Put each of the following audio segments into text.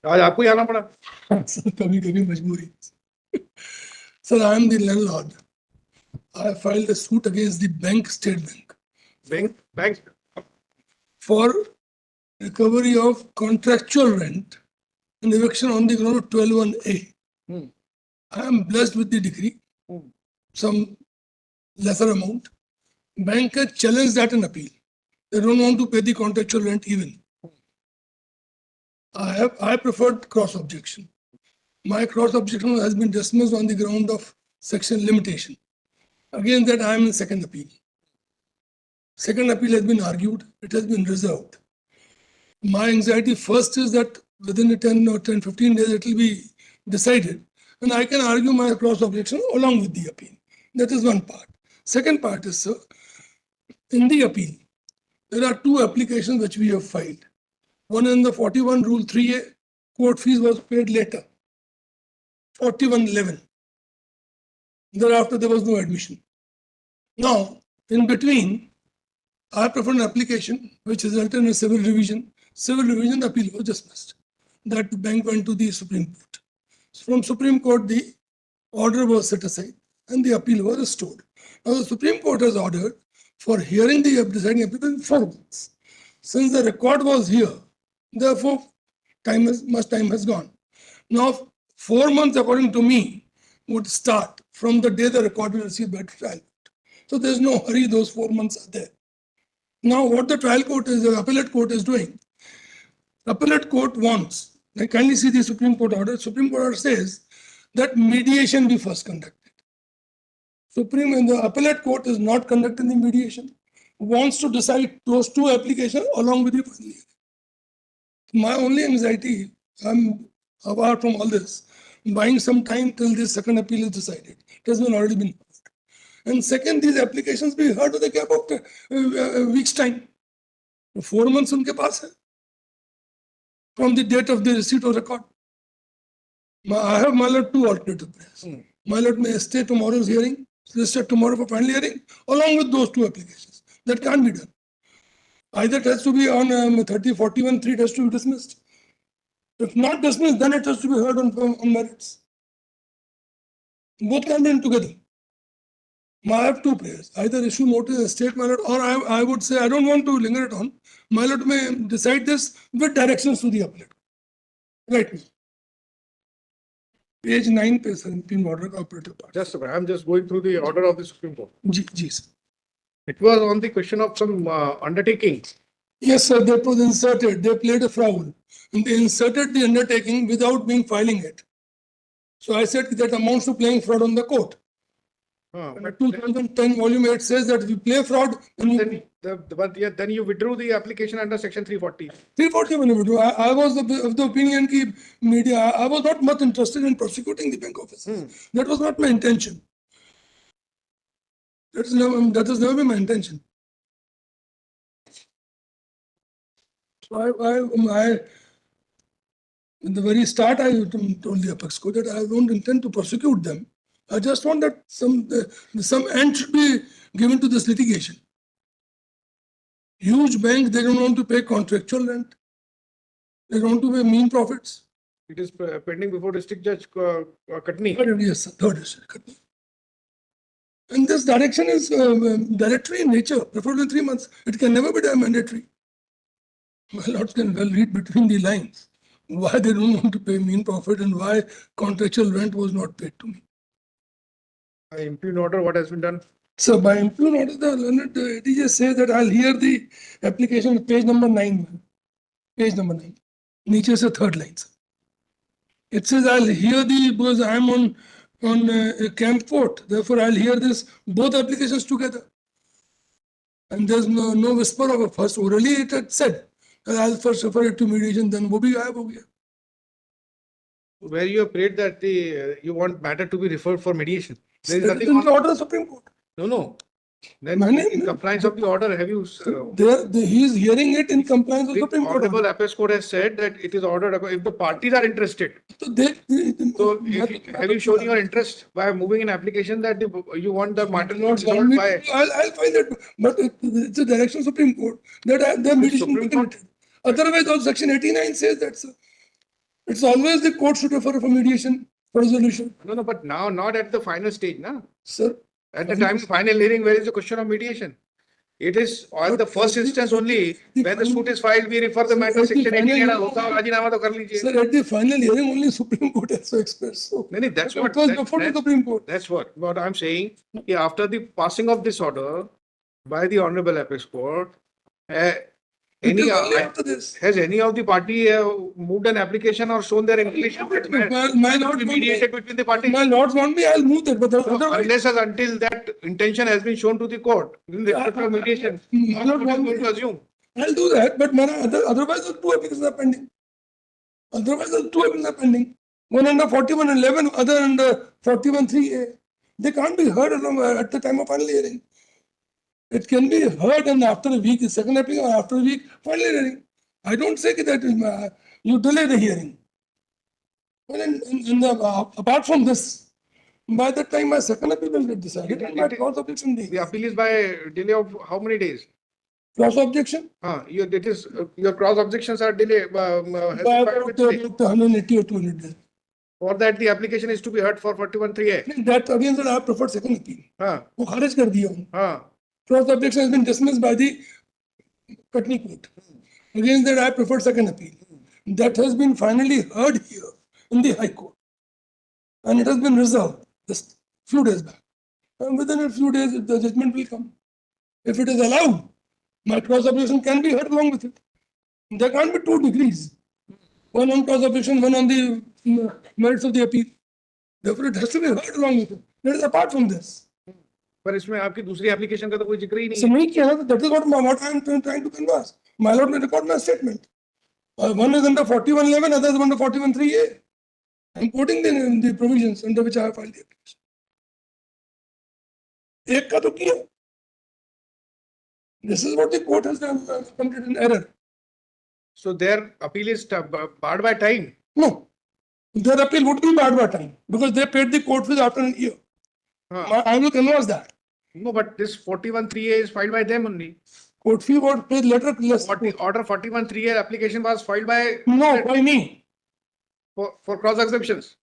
आज आपको ही आना पड़ा। सर कभी कभी मजबूरी। Sir I am the landlord. I filed a suit against the bank, State Bank, bank for recovery of contractual rent and eviction on the ground of 12(1)(a). Hmm. I am blessed with the decree, some lesser amount. Bank has challenged that in appeal. They don't want to pay the contractual rent even. I preferred cross-objection. My cross-objection has been dismissed on the ground of section limitation. Against that, I am in second appeal. Second appeal has been argued, it has been reserved. My anxiety first is that within the 15 days it will be decided, and I can argue my cross-objection along with the appeal. That is one part. Second part is, sir, in the appeal, there are two applications which we have filed. One in the 41 Rule 3A, court fees was paid later, 4111. Thereafter, there was no admission. Now, in between, I preferred an application which resulted in a civil revision. Civil revision, the appeal was dismissed. That the bank went to the Supreme Court. From Supreme Court, the order was set aside and the appeal was restored. Now, the Supreme Court has ordered for hearing the deciding appeal in 4 months. Since the record was here, therefore, much time has gone. Now, 4 months, according to me, would start from the day the record was received by trial. So there's no hurry, those 4 months are there. Now, what the trial court is, the appellate court is doing, appellate court wants, I kindly see the Supreme Court order. Supreme Court order says that mediation be first conducted. And the appellate court is not conducting the mediation, wants to decide those two applications along with the final hearing. My only anxiety, apart from all this, buying some time till this second appeal is decided. It has already been heard. And second, these applications be heard with a gap of a week's time. 4 months unke paas hai from the date of the receipt of record. I have, my lord, two alternative plans. My lord may stay tomorrow's hearing, stay tomorrow for final hearing, along with those two applications. That can't be done. Either it has to be on 30-41(3), it has to be dismissed. If not dismissed, then it has to be heard on merits. Both can be done together. I have two prayers. Either issue notice and state, my lord, or I would say I don't want to linger it on. My lord may decide this with directions to the appellate. Right. Page 9, page 17, order of operative part. Just a minute, I'm just going through the order of the Supreme Court. Yes. It was on the question of some undertaking. Yes, sir, that was inserted. They played a foul. And they inserted the undertaking without being filing it. So I said that amounts to playing fraud on the court. But 2010 volume 8 says that if you play fraud, then you withdrew the application under section 340. 340 when you withdrew. I was of the opinion that media, I was not much interested in prosecuting the bank officers. That was not my intention. That has never been my intention. So in the very start, I told the Apex Court that I don't intend to prosecute them. I just want that some end should be given to this litigation. Huge bank, they don't want to pay contractual rent. They don't want to pay mean profits. It is pending before District Judge Katni. Yes, sir, third district Katni. And this direction is directory in nature, preferably 3 months. It can never be mandatory. My lords can well read between the lines why they don't want to pay mean profit and why contractual rent was not paid to me. By impugn order, what has been done? So by impugn order, the ADJ says that I'll hear the application, page number 9. Page number 9. Niche is the third line. Sir. It says I'll hear because I'm on Camp Fort. Therefore, I'll hear both applications together. And there's no whisper of a first. Orally, it had said, I'll first refer it to mediation, then wo bhi gayab ho gaya. Where you have prayed that you want matter to be referred for mediation. There is nothing in the order of the Supreme Court. No. Then in compliance of the order, have you... he is hearing it in compliance of the Supreme Court. The Apex Court has said that it is ordered if the parties are interested. So have you shown your interest by moving an application that you want the matter not resolved by... I'll find it. But it's a direction of Supreme Court that the mediation be committed. Otherwise, also section 89 says that, sir. It's always the court should refer for mediation for resolution. No, but now not at the final stage, na. Sir, At the time of final hearing, where is the question of mediation? It is on the first instance only, when the suit is filed, we refer the matter section 88 होता है, राजीनामा तो कर लीजिए. sir, at the final hearing, only Supreme Court has to express. So, No, that's it what. was before the Supreme Court. That's what I'm saying. Yeah, after the passing of this order by the Honorable Apex Court, It is only after this. has any of the party moved an application or shown their inclination that My lord, be mediated between the parties? my lords want me, I'll move that. But otherwise, Unless and until that intention has been shown to the court in respect of mediation, my lord I'm want going me, to assume. I'll do that. But otherwise, the two applications are pending. Otherwise, the two applications are pending. One under 4111, other under 41(3)(a). They can't be heard along at the time of final hearing. It can be heard and after a week, the second appeal, or after a week, final hearing. I don't say that you delay the hearing. Well, apart from this, by the time my second appeal will get decided, and my cross-objection The appeal is by delay of how many days? cross-objection Your cross objections are delayed. by about 180 or 200 days. For that, the application is to be heard for 41(3)(a). That again, sir, I have preferred second appeal. हाँ, वो खारिज कर दिया हूँ. हाँ. Cross-objection has been dismissed by the Patni court. Against that, I preferred second appeal. That has been finally heard here in the High Court. And it has been resolved just few days back. And within a few days, the judgment will come. If it is allowed, my cross-objection can be heard along with it. There can't be two degrees. One on cross-objection, one on the merits of the appeal. Therefore, it has to be heard along with it. That is apart from this. पर इसमें आपकी दूसरी application का तो कोई जिक्र ही नहीं So, है. नहीं किया ना, that is what I am trying to converse. My lord may record my statement. One is under 4111, other is under 41(3)(a). I am quoting the provisions under which I have filed the application. एक का तो किया. This is what the court has done, committed an error. So their appeal is barred by time. No, their appeal would be barred by time because they paid the court fees after a year. I will converse that. No, but this 41(3)(a) is filed by them only. Court fee was paid later. Less. What the order 41(3)(a) application was filed by No, by me. for cross exceptions.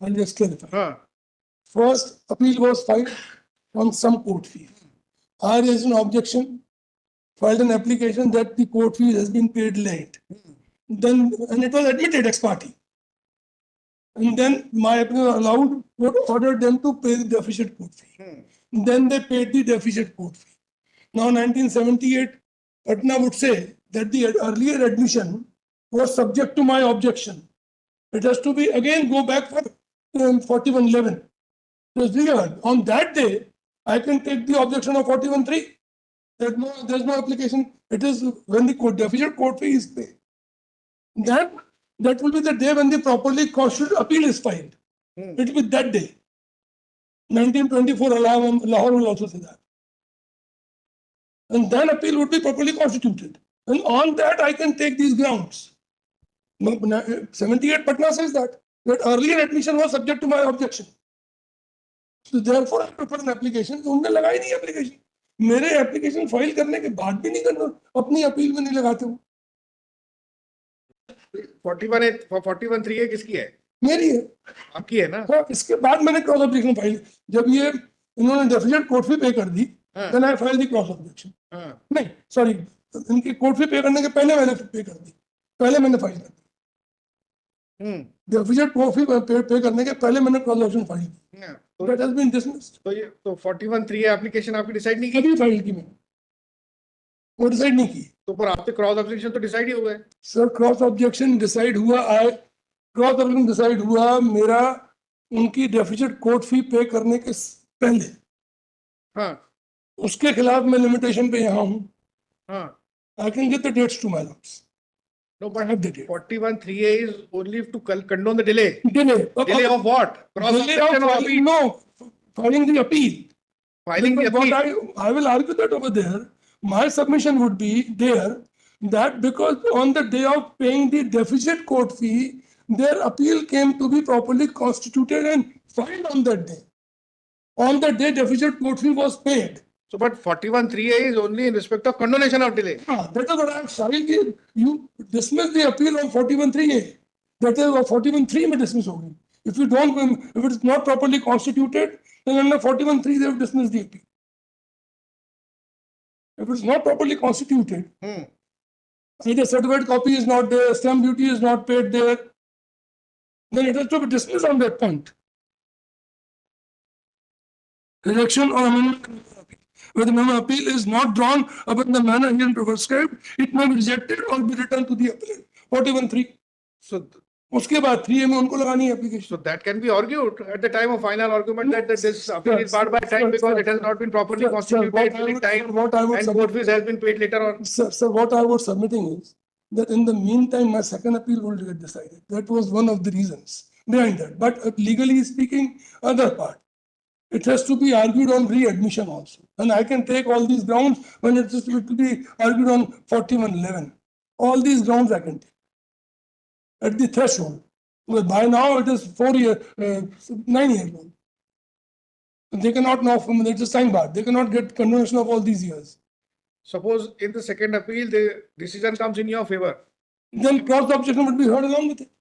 I'll just clarify. Huh. First appeal was filed on some court fee. I raised an objection, filed an application that the court fee has been paid late. Then, and it was admitted ex parte. And then my appeal allowed, court ordered them to pay the deficient court fee. Then they paid the deficient court fee. Now, 1978, Patna would say that the earlier admission was subject to my objection. It has to be again go back for 4111. It was reheard. On that day, I can take the objection of 41(3). There's no application. It is when the deficient court fee is paid. That will be the day when the properly constituted appeal is filed. It will be that day. 1924, Lahore will also say that. And then appeal would be properly constituted. And on that, I can take these grounds. 78 Patna says that earlier admission was subject to my objection. So therefore, I prefer an application. उन्होंने लगाई नहीं application. मेरे application file करने के बाद भी नहीं करना, अपनी appeal में नहीं लगाते हो. 41(3)(a) किसकी है? मेरी है. आपकी है ना? हाँ, इसके बाद मैंने क्रॉस ऑब्जेक्शन फाइल. जब ये इन्होंने डेफिशिएंट कोर्ट फी पे कर दी, then I filed the cross objection. नहीं, sorry, इनकी कोर्ट फी पे करने के पहले मैंने पे कर दी. पहले मैंने फाइल कर दी. डेफिशिएंट कोर्ट फी पे करने के पहले मैंने क्रॉस ऑब्जेक्शन फाइल की. That has been dismissed. तो 41(3)(a) एप्लीकेशन आपकी डिसाइड नहीं की? अभी फाइल की मैंने. वो डिसाइड नहीं की. तो पर आपके क्रॉस ऑब्जेक्शन तो डिसाइड ही हुआ है. सर क्रॉस ऑब्जेक्शन डिसाइड हुआ. क्रॉस ऑब्जेक्शन डिसाइड हुआ मेरा उनकी डेफिसिट कोर्ट फी पे करने के पहले. हाँ. उसके खिलाफ मैं लिमिटेशन पे यहाँ हूँ. हाँ. I can get the dates to my lords. No, but I have the date. 41(3)(a) is only to condone the delay. Delay. Delay of what? Cross Delay of objection or filing, appeal? no, filing the appeal. Filing the But appeal. I will argue that over there. My submission would be there that because on the day of paying the deficit court fee, their appeal came to be properly constituted and filed on that day. On the day deficit court fee was paid. So, but 41(3)(a) is only in respect of condonation of delay. That is what I am saying. You dismiss the appeal on 41(3)(a). that is 41(3) में dismiss होगी. If you don't, if it is not properly constituted, then under 41(3) they have dismissed the appeal. If it is not properly constituted, either certified copy is not there, stamp duty is not paid there, then it has to be dismissed on that point. Rejection or amendment. Where the memo appeal is not drawn up in the manner herein prescribed, it may be rejected or be returned to the appellant. 41(3). So, उसके बाद 3A में उनको लगानी है application. so that can be argued at the time of final argument that this appeal is barred by time because it has not been properly constituted in time and court fees has been paid later on. Sir, what I was submitting is that in the meantime, my second appeal will get decided. That was one of the reasons behind that. But legally speaking, other part, it has to be argued on readmission also. And I can take all these grounds when it is to be argued on 4111. All these grounds I can take at the threshold. Well, by now it is 9 years old. They cannot now, it is time bar. They cannot get continuation of all these years. Suppose in the second appeal, the decision comes in your favor. Then cross-objection would be heard along with it.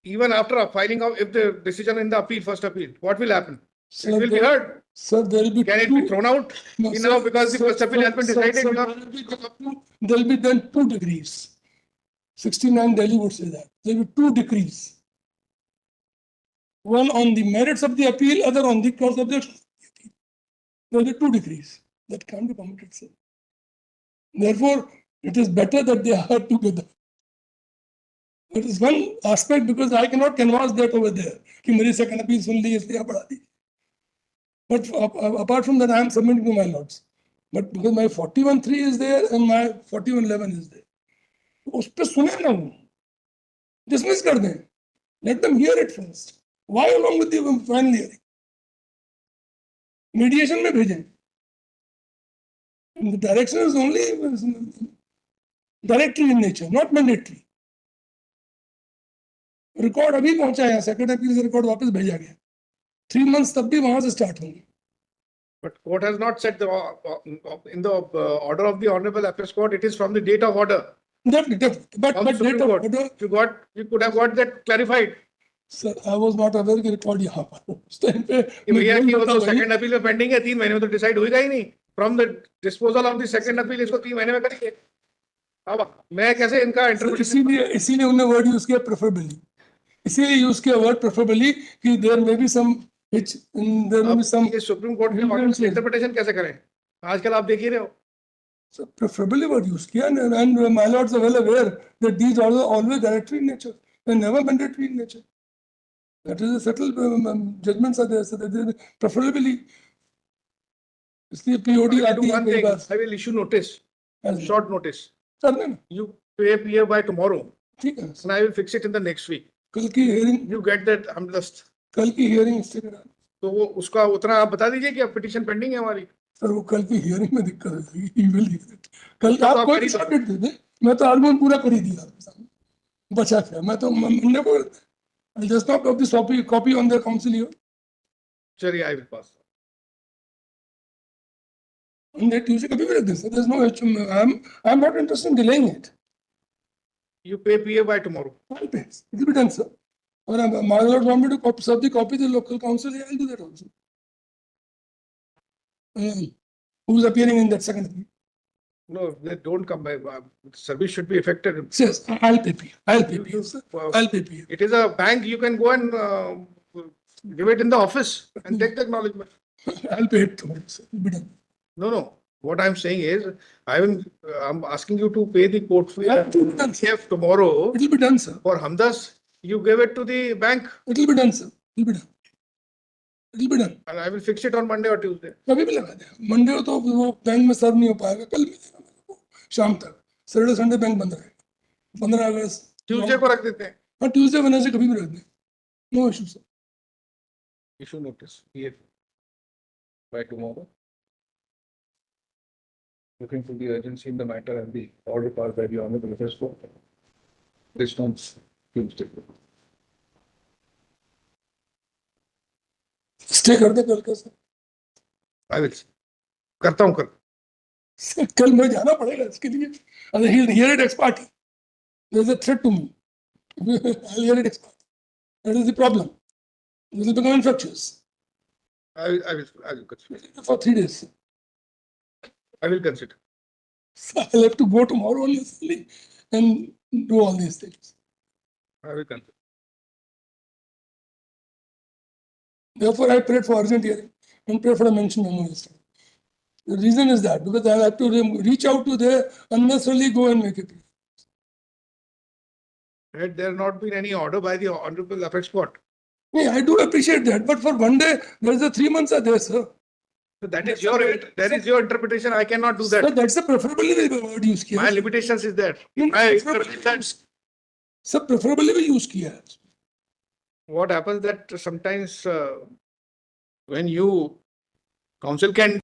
Even after filing of, if the decision in the appeal, first appeal, what will happen? Sir, It will be heard. Sir, there will be Can it be thrown out? No, You sir, know, because the sir, first appeal has been sir, decided. sir, there will be then 2 degrees. 69 Delhi would say that. There will be 2 decrees. One on the merits of the appeal, other on the cross-objection. There will be 2 decrees. That can't be permitted, sir. Therefore, it is better that they are together. It is one aspect because I cannot canvass that over there. कि मेरी second appeal सुन ली इसलिए बढ़ा दी. But apart from that, I am submitting to my lords. But because my 41(3) is there and my 41(11) is there. उस पे सुने ना वो. Dismiss कर दें. Let them hear it first. Why along with the final hearing? Mediation में भेजें. The direction is only directory in nature, not mandatory. Record अभी पहुंचा है, सेकंड अपील से रिकॉर्ड वापस भेजा गया. 3 months तब भी वहां से स्टार्ट होंगे. But court has not said in the order of the Honorable Appeals Court, it is from the date of order. Definitely. But date of order. You could have got that clarified. Sir, I was not aware कि record यहाँ पर उस time पे भैया की वो तो second appeal में पेंडिंग है, 3 महीने में तो डिसाइड होगा ही नहीं. From the disposal of the second appeal इसको 3 महीने में करेंगे. अब मैं कैसे इनका इंटरप्रिटेशन. इसीलिए उन्होंने वर्ड यूज किया प्रेफरेबली. इसीलिए यूज किया वर्ड प्रेफरेबली कि there may be some which there may be some. ये सुप्रीम कोर्ट के इंटरप्रिटेशन कैसे करें? आजकल आप देख ही रहे हो. So preferably what used किया and my lords are well aware that these are always directory in nature and never mandatory in nature. That is a settled judgments are there, so that they preferably. इसलिए POD आती है कई बार. I will issue notice, short notice. करने ना. You pay PF by tomorrow. ठीक है. And I will fix it in the next week. कल की hearing. You get that amnesty. कल की hearing स्टे करा. तो वो उसका उतना आप बता दीजिए कि अब पिटीशन पेंडिंग है हमारी. सर वो कल की हियरिंग में दिक्कत है. He will hear it. कल आप कोई शॉर्ट दे दे. मैं तो आर्गुमेंट पूरा कर ही दिया आपके सामने. बचा क्या? मैं तो मंडे को I'll just not of this copy on the council here. चलिए, I will pass. On that Tuesday कभी भी रख दें. There's no I'm not interested in delaying it. You pay PF by tomorrow. I'll pay. It will be done, sir. Or my lord want me to serve the copy to the local council, I'll do that also. Who's appearing in that second appeal? No, they don't come by. Service should be effected. Yes, I'll pay PF. I'll pay PF, sir. I'll pay PF. It is a bank. You can go and give it in the office and take the acknowledgement. I'll pay it tomorrow, sir. It'll be done. No. What I'm saying is, I'm asking you to pay the court fee tomorrow. It'll be done, sir. For Hamdas, you give it to the bank. It'll be done, sir. It'll be done. It'll be done. And I will fix it on Monday or Tuesday. कभी भी लगा दे. Monday तो वो bank में सर्व नहीं हो पाएगा. कल मिलेगा मेरे को शाम तक. Saturday Sunday बैंक बंद रहेगा. 15 अगस्त. Tuesday को रख देते हैं. हाँ Tuesday Wednesday कभी भी रख दें. No issue, sir. Issue notice. PF by tomorrow. Looking for the urgency in the matter and the order passed by the Honorable Appeals Court. This month's Tuesday. Stay कर दे कल का सर. I will. करता हूँ कल. कल मैं जाना पड़ेगा इसके लिए. He'll hear it ex parte. There's a threat to me. I'll hear it expire. That is the problem. It will become infectious. I will consider. For 3 days. I will consider. So I'll have to go tomorrow only and do all these things. I will consider. Therefore, I prayed for urgent hearing and prayed for a mention memo yesterday. The reason is that because I have to reach out to there, unnecessarily go and make it. Had there not been any order by the Honorable Apex Court, Yeah, I do appreciate that, but for one day, there is a 3 months are there, sir. so that is your interpretation. I cannot do Sir, that. that's the preferably word use kiya. My limitations is there. No, I preferably interpret that. use- Sir, preferably we use kiya hai. What happens that sometimes when you counsel can